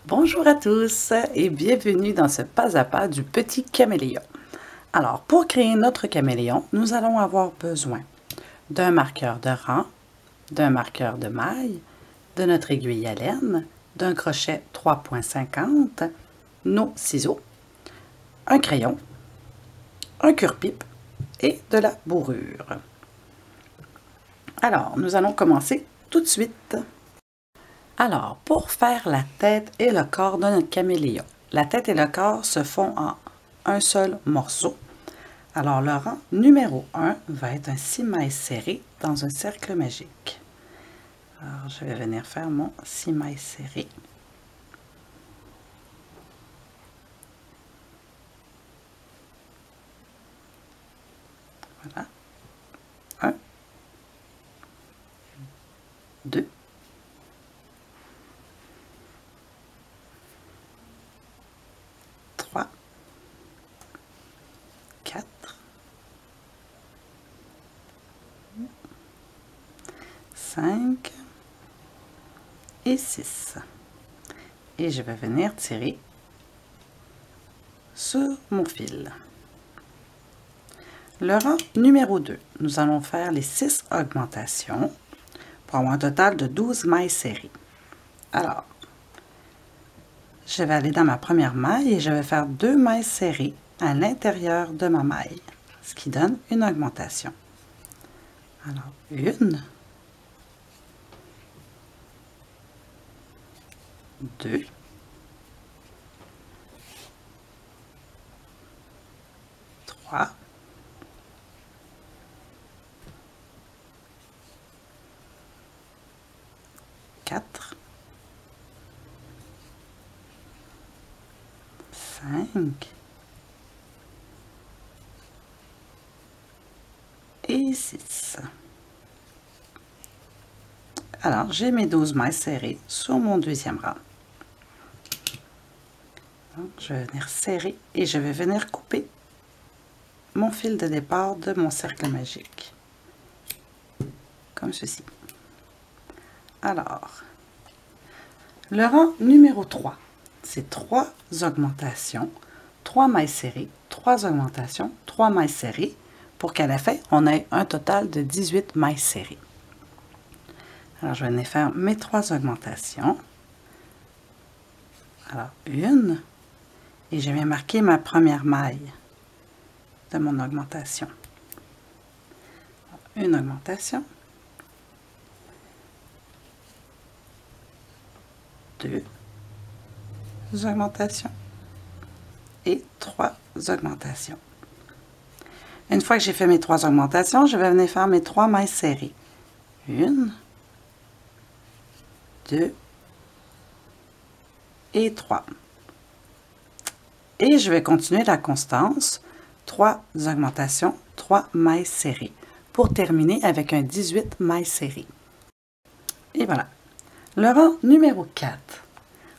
Bonjour à tous et bienvenue dans ce pas à pas du petit caméléon. Alors, pour créer notre caméléon, nous allons avoir besoin d'un marqueur de rang, d'un marqueur de maille, de notre aiguille à laine, d'un crochet 3,50, nos ciseaux, un crayon, un cure-pipe et de la bourrure. Alors, nous allons commencer tout de suite. Alors, pour faire la tête et le corps de notre caméléon, la tête et le corps se font en un seul morceau. Alors, le rang numéro 1 va être un 6 mailles serrées dans un cercle magique. Alors, je vais venir faire mon 6 mailles serrées. Voilà. 1, 2, 3, 4, 5 et 6. Et je vais venir tirer sur mon fil. Le rang numéro 2, nous allons faire les 6 augmentations pour avoir un total de 12 mailles serrées. Alors, je vais aller dans ma première maille et je vais faire 2 mailles serrées à l'intérieur de ma maille, ce qui donne une augmentation. Alors, 1, 2, 3, 4, 5 et 6. Alors, j'ai mes 12 mailles serrées sur mon deuxième rang. Donc, je vais venir serrer et je vais venir couper mon fil de départ de mon cercle magique. Comme ceci. Alors, le rang numéro 3, c'est 3 augmentations, 3 mailles serrées, 3 augmentations, 3 mailles serrées, pour qu'à la fin, on ait un total de 18 mailles serrées. Alors, je vais venir faire mes 3 augmentations. Alors, 1, et je viens marquer ma première maille de mon augmentation. Une augmentation, 2 augmentations et 3 augmentations. Une fois que j'ai fait mes 3 augmentations, je vais venir faire mes 3 mailles serrées. 1, 2 et 3. Et je vais continuer la constance, 3 augmentations, 3 mailles serrées, pour terminer avec un 18 mailles serrées. Et voilà. Le rang numéro 4,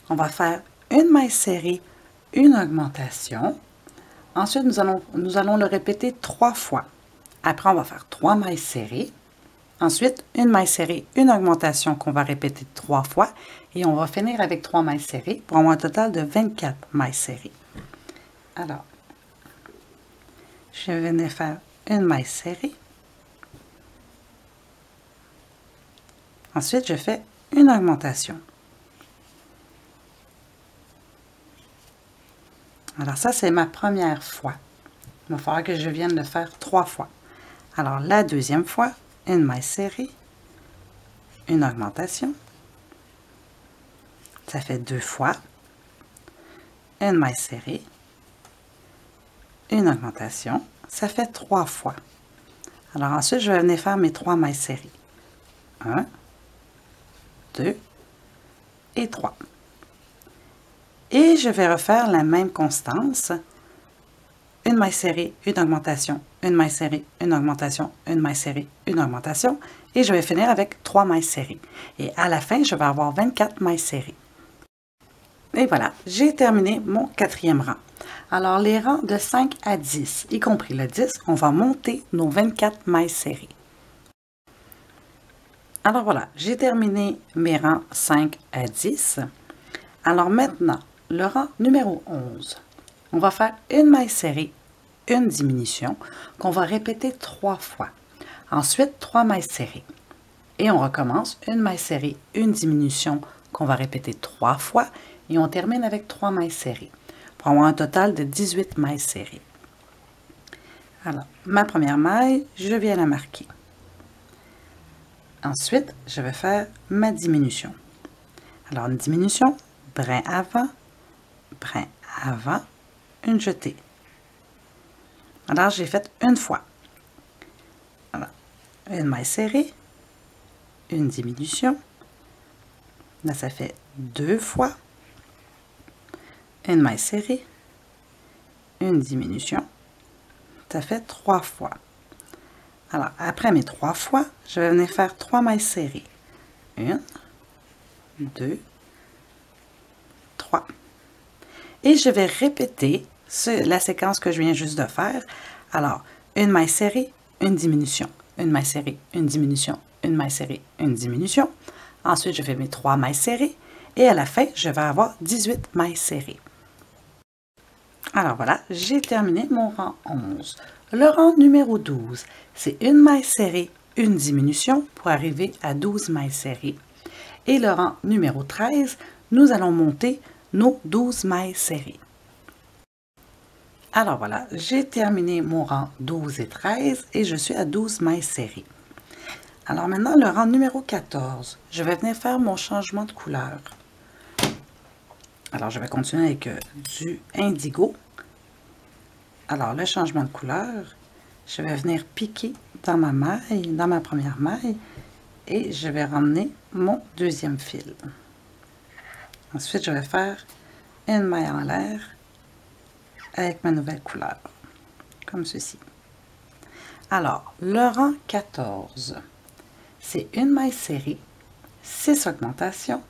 on va faire une maille serrée, une augmentation. Ensuite, nous allons le répéter 3 fois. Après, on va faire 3 mailles serrées. Ensuite, une maille serrée, une augmentation qu'on va répéter 3 fois. Et on va finir avec 3 mailles serrées pour avoir un total de 24 mailles serrées. Alors, je vais venir faire une maille serrée. Ensuite, je fais une augmentation. Alors ça, c'est ma première fois. Il va falloir que je vienne le faire 3 fois. Alors la deuxième fois, une maille serrée, une augmentation. Ça fait 2 fois. Une maille serrée, une augmentation. Ça fait 3 fois. Alors ensuite, je vais venir faire mes 3 mailles serrées. 1, 2 et 3. Et je vais refaire la même constance. Une maille serrée, une augmentation, une maille serrée, une augmentation, une maille serrée, une augmentation. Et je vais finir avec 3 mailles serrées. Et à la fin, je vais avoir 24 mailles serrées. Et voilà, j'ai terminé mon 4e rang. Alors, les rangs de 5 à 10, y compris le 10, on va monter nos 24 mailles serrées. Alors voilà, j'ai terminé mes rangs 5 à 10. Alors maintenant, le rang numéro 11, on va faire une maille serrée, une diminution qu'on va répéter 3 fois. Ensuite, 3 mailles serrées. Et on recommence une maille serrée, une diminution qu'on va répéter 3 fois et on termine avec 3 mailles serrées pour avoir un total de 18 mailles serrées. Alors, ma première maille, je viens la marquer. Ensuite, je vais faire ma diminution. Alors, une diminution, brin avant, une jetée. Alors, j'ai fait une fois. Alors, une maille serrée, une diminution. Là, ça fait 2 fois. Une maille serrée, une diminution. Ça fait 3 fois. Alors, après mes 3 fois, je vais venir faire 3 mailles serrées. 1, 2, 3. Et je vais répéter la séquence que je viens juste de faire. Alors, une maille serrée, une diminution, une maille serrée, une diminution, une maille serrée, une diminution. Ensuite, je fais mes 3 mailles serrées et à la fin, je vais avoir 18 mailles serrées. Alors voilà, j'ai terminé mon rang 11. Le rang numéro 12, c'est une maille serrée, une diminution pour arriver à 12 mailles serrées. Et le rang numéro 13, nous allons monter nos 12 mailles serrées. Alors voilà, j'ai terminé mon rang 12 et 13 et je suis à 12 mailles serrées. Alors maintenant, le rang numéro 14, je vais venir faire mon changement de couleur. Alors, je vais continuer avec du indigo. Alors, le changement de couleur, je vais venir piquer dans ma maille, dans ma première maille, et je vais ramener mon deuxième fil. Ensuite, je vais faire une maille en l'air avec ma nouvelle couleur, comme ceci. Alors, le rang 14, c'est une maille serrée, 6 augmentations,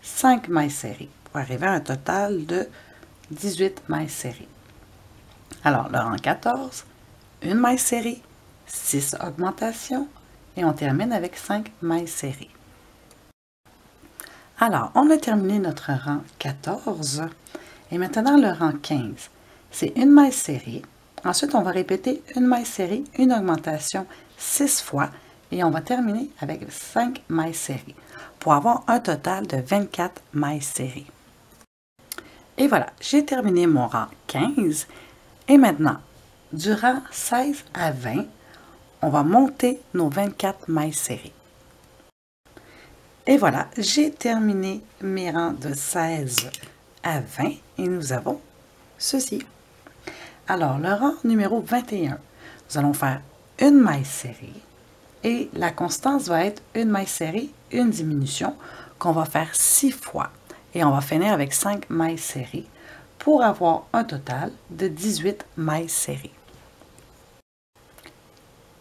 5 mailles serrées, pour arriver à un total de 18 mailles serrées. Alors, le rang 14, une maille serrée, 6 augmentations, et on termine avec 5 mailles serrées. Alors, on a terminé notre rang 14, et maintenant le rang 15, c'est une maille serrée. Ensuite, on va répéter une maille serrée, une augmentation 6 fois, et on va terminer avec 5 mailles serrées, pour avoir un total de 24 mailles serrées. Et voilà, j'ai terminé mon rang 15. Et maintenant, du rang 16 à 20, on va monter nos 24 mailles serrées. Et voilà, j'ai terminé mes rangs de 16 à 20 et nous avons ceci. Alors, le rang numéro 21, nous allons faire une maille serrée et la constance va être une maille serrée, une diminution qu'on va faire 6 fois. Et on va finir avec 5 mailles serrées pour avoir un total de 18 mailles serrées.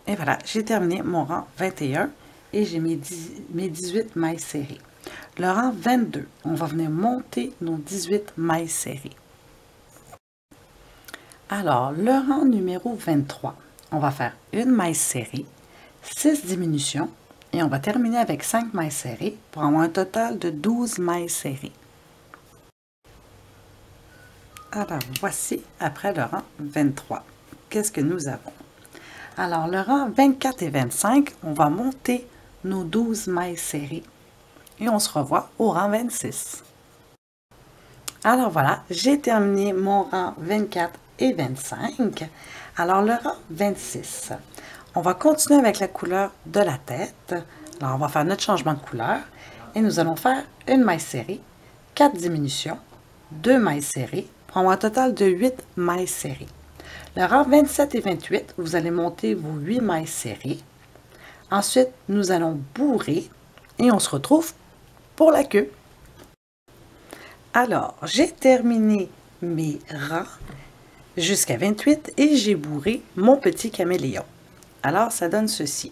Et voilà, j'ai terminé mon rang 21 et j'ai mes 18 mailles serrées. Le rang 22, on va venir monter nos 18 mailles serrées. Alors, le rang numéro 23, on va faire une maille serrée, 6 diminutions et on va terminer avec 5 mailles serrées pour avoir un total de 12 mailles serrées. Alors, voici après le rang 23. Qu'est-ce que nous avons? Alors, le rang 24 et 25, on va monter nos 12 mailles serrées. Et on se revoit au rang 26. Alors voilà, j'ai terminé mon rang 24 et 25. Alors, le rang 26, on va continuer avec la couleur de la tête. Alors, on va faire notre changement de couleur. Et nous allons faire une maille serrée, 4 diminutions, 2 mailles serrées, pour avoir un total de 8 mailles serrées. Le rang 27 et 28, vous allez monter vos 8 mailles serrées. Ensuite, nous allons bourrer et on se retrouve pour la queue. Alors, j'ai terminé mes rangs jusqu'à 28 et j'ai bourré mon petit caméléon. Alors, ça donne ceci.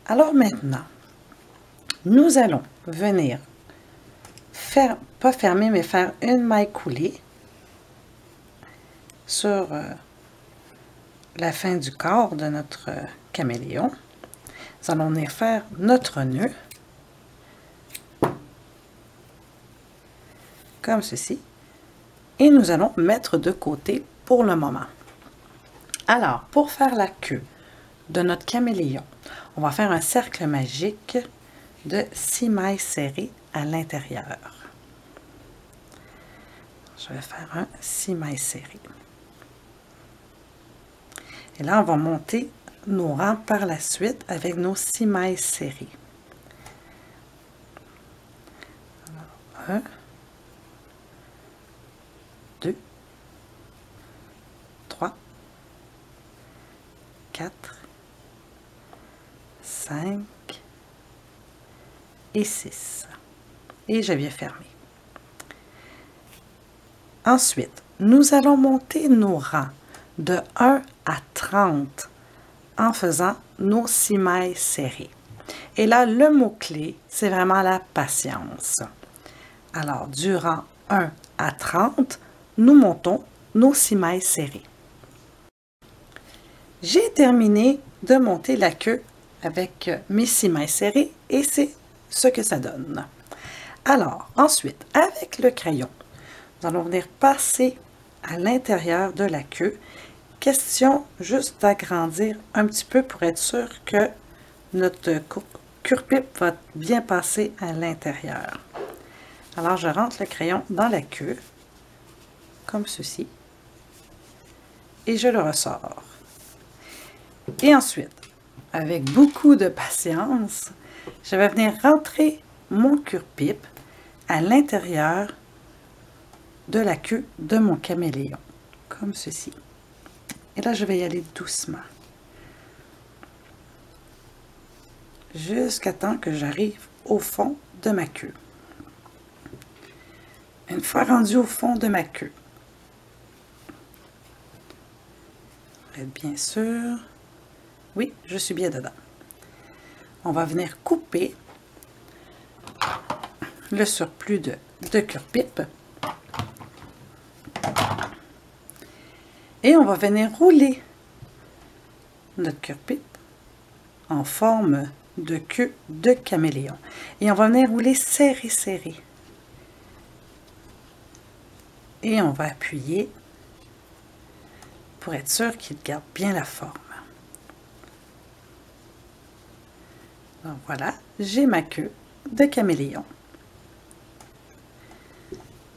Alors maintenant, nous allons venir faire, pas fermer, mais faire une maille coulée sur la fin du corps de notre caméléon. Nous allons venir faire notre nœud. comme ceci. Et nous allons mettre de côté pour le moment. Alors, pour faire la queue de notre caméléon, on va faire un cercle magique de 6 mailles serrées à l'intérieur. Je vais faire un 6 mailles serrées. Et là, on va monter nos rangs par la suite avec nos 6 mailles serrées. Alors, 1, 2, 3, 4, 5 et 6. Et je viens fermer. Ensuite, nous allons monter nos rangs de 1 à 30 en faisant nos 6 mailles serrées. Et là, le mot-clé, c'est vraiment la patience. Alors, du rang 1 à 30, nous montons nos 6 mailles serrées. J'ai terminé de monter la queue avec mes 6 mailles serrées et c'est ce que ça donne. Alors, ensuite, avec le crayon, nous allons venir passer à l'intérieur de la queue. Question juste d'agrandir un petit peu pour être sûr que notre cure-pipe va bien passer à l'intérieur. Alors, je rentre le crayon dans la queue, comme ceci, et je le ressors. Et ensuite, avec beaucoup de patience, je vais venir rentrer mon cure-pipe à l'intérieur de la queue de mon caméléon, comme ceci. Et là, je vais y aller doucement, jusqu'à temps que j'arrive au fond de ma queue. Une fois rendu au fond de ma queue, pour être bien sûr, oui, je suis bien dedans. On va venir couper le surplus de cure-pipe. Et on va venir rouler notre cure-pipe en forme de queue de caméléon. Et on va venir rouler serré, serré. Et on va appuyer pour être sûr qu'il garde bien la forme. Donc voilà, j'ai ma queue de caméléon.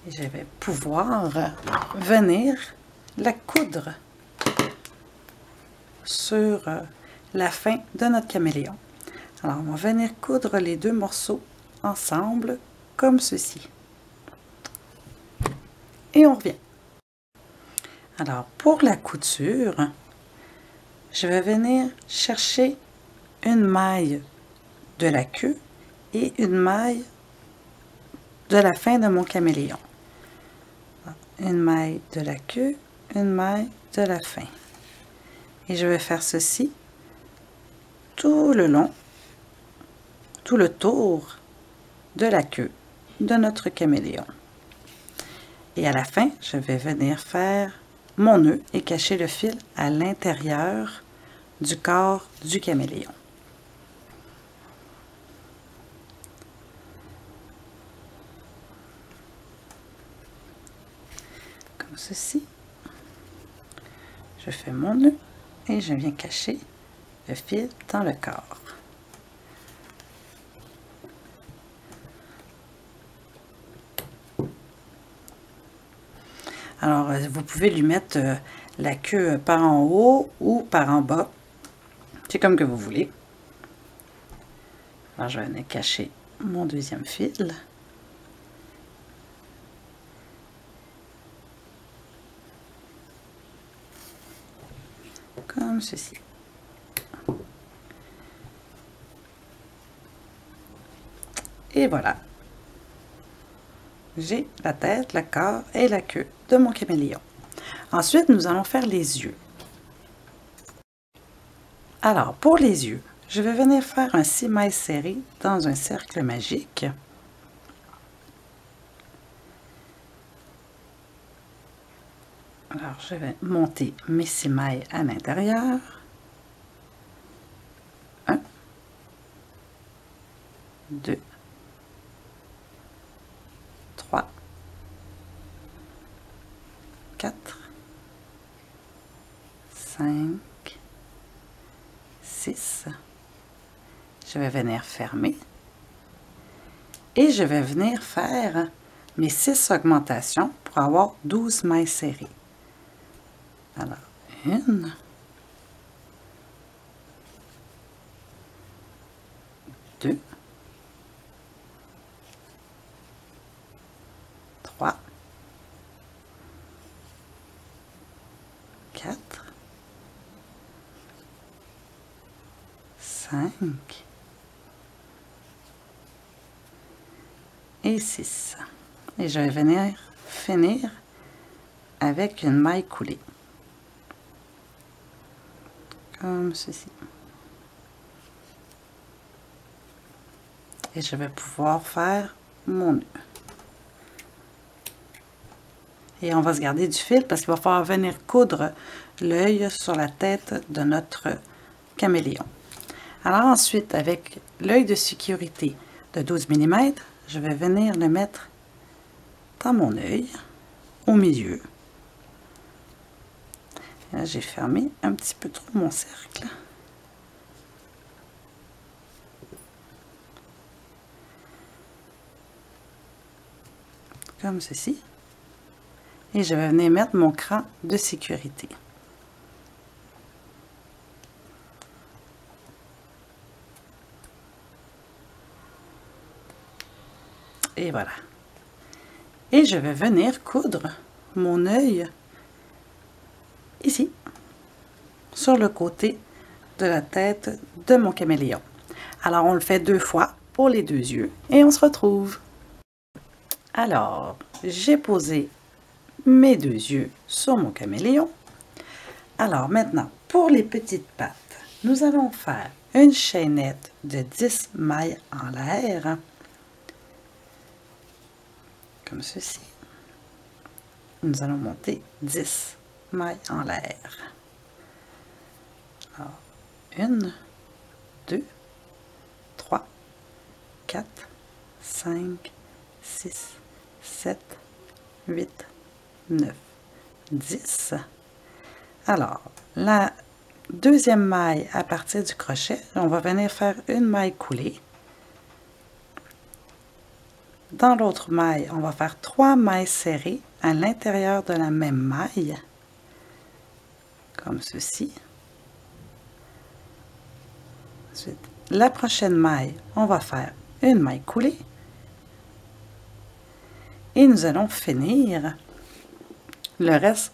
Et je vais pouvoir venir la coudre sur la fin de notre caméléon. Alors, on va venir coudre les deux morceaux ensemble, comme ceci. Et on revient. Alors, pour la couture, je vais venir chercher une maille de la queue et une maille de la fin de mon caméléon. Une maille de la queue, une maille de la fin. Et je vais faire ceci tout le long, tout le tour de la queue de notre caméléon. Et à la fin, je vais venir faire mon nœud et cacher le fil à l'intérieur du corps du caméléon. Comme ceci. Je fais mon nœud et je viens cacher le fil dans le corps. Alors, vous pouvez lui mettre la queue par en haut ou par en bas. C'est comme que vous voulez. Alors, je vais venir cacher mon deuxième fil. Comme ceci. Et voilà. J'ai la tête, le corps et la queue de mon caméléon. Ensuite, nous allons faire les yeux. Alors, pour les yeux, je vais venir faire un 6 mailles serrées dans un cercle magique. Alors, je vais monter mes 6 mailles à l'intérieur. 1, 2, 3, 4, 5, 6. Je vais venir fermer. Et je vais venir faire mes 6 augmentations pour avoir 12 mailles serrées. Alors, 1, 2, 3, 4, 5 et 6. Et je vais venir finir avec une maille coulée. Comme ceci. Et je vais pouvoir faire mon nœud. Et on va se garder du fil parce qu'il va falloir venir coudre l'œil sur la tête de notre caméléon. Alors ensuite, avec l'œil de sécurité de 12 mm, je vais venir le mettre dans mon œil, au milieu. Là, j'ai fermé un petit peu trop mon cercle. Comme ceci. Et je vais venir mettre mon cran de sécurité. Et voilà. Et je vais venir coudre mon œil ici, sur le côté de la tête de mon caméléon. Alors, on le fait 2 fois pour les 2 yeux et on se retrouve. Alors, j'ai posé mes 2 yeux sur mon caméléon. Alors maintenant, pour les petites pattes, nous allons faire une chaînette de 10 mailles en l'air, comme ceci. Nous allons monter 10 mailles en l'air. Alors, 1, 2, 3, 4, 5, 6, 7, 8, 9, 10. Alors, la deuxième maille à partir du crochet, on va venir faire une maille coulée. Dans l'autre maille, on va faire 3 mailles serrées à l'intérieur de la même maille, comme ceci. Ensuite, la prochaine maille, on va faire une maille coulée. Et nous allons finir le reste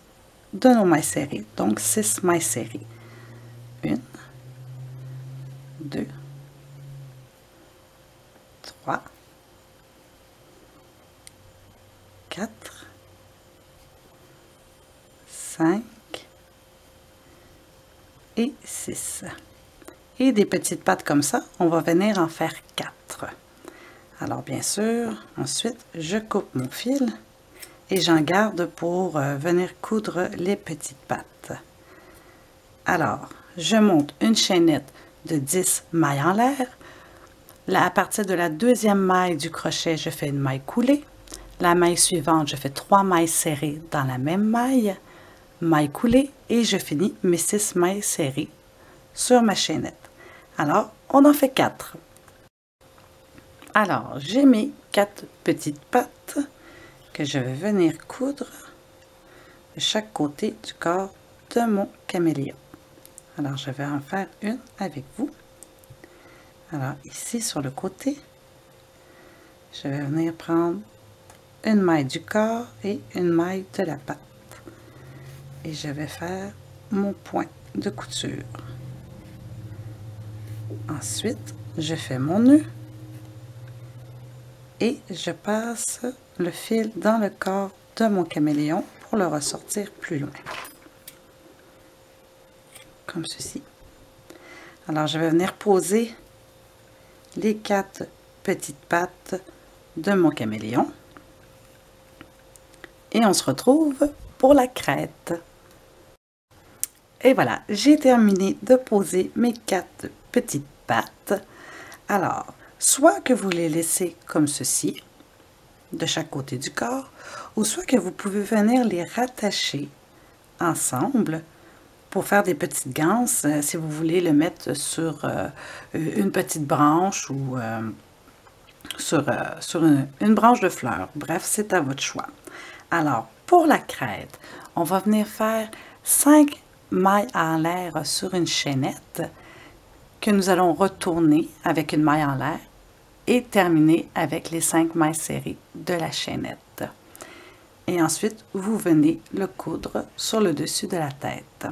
de nos mailles serrées, donc 6 mailles serrées. 1, 2, 3, 4, 5 et 6. Et des petites pattes comme ça, on va venir en faire 4. Alors bien sûr, ensuite, je coupe mon fil et j'en garde pour venir coudre les petites pattes. Alors, je monte une chaînette de 10 mailles en l'air. Là, à partir de la deuxième maille du crochet, je fais une maille coulée. La maille suivante, je fais 3 mailles serrées dans la même maille coulée et je finis mes 6 mailles serrées sur ma chaînette. Alors, on en fait 4. Alors, j'ai mes 4 petites pattes que je vais venir coudre de chaque côté du corps de mon caméléon. Alors, je vais en faire une avec vous. Alors, ici, sur le côté, je vais venir prendre une maille du corps et une maille de la patte. Et je vais faire mon point de couture. Ensuite, je fais mon nœud et je passe le fil dans le corps de mon caméléon pour le ressortir plus loin. Comme ceci. Alors, je vais venir poser les 4 petites pattes de mon caméléon. Et on se retrouve pour la crête. Et voilà, j'ai terminé de poser mes 4 petites pattes. Alors, soit que vous les laissez comme ceci, de chaque côté du corps, ou soit que vous pouvez venir les rattacher ensemble pour faire des petites ganses, si vous voulez le mettre sur une petite branche ou sur une branche de fleurs. Bref, c'est à votre choix. Alors, pour la crête, on va venir faire 5 mailles en l'air sur une chaînette que nous allons retourner avec une maille en l'air et terminer avec les 5 mailles serrées de la chaînette. Et ensuite, vous venez le coudre sur le dessus de la tête.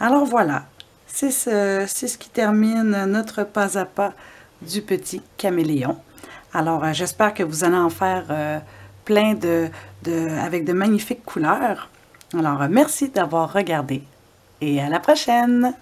Alors voilà, c'est ce qui termine notre pas à pas du petit caméléon. Alors, j'espère que vous allez en faire plein avec de magnifiques couleurs. Alors, merci d'avoir regardé et à la prochaine!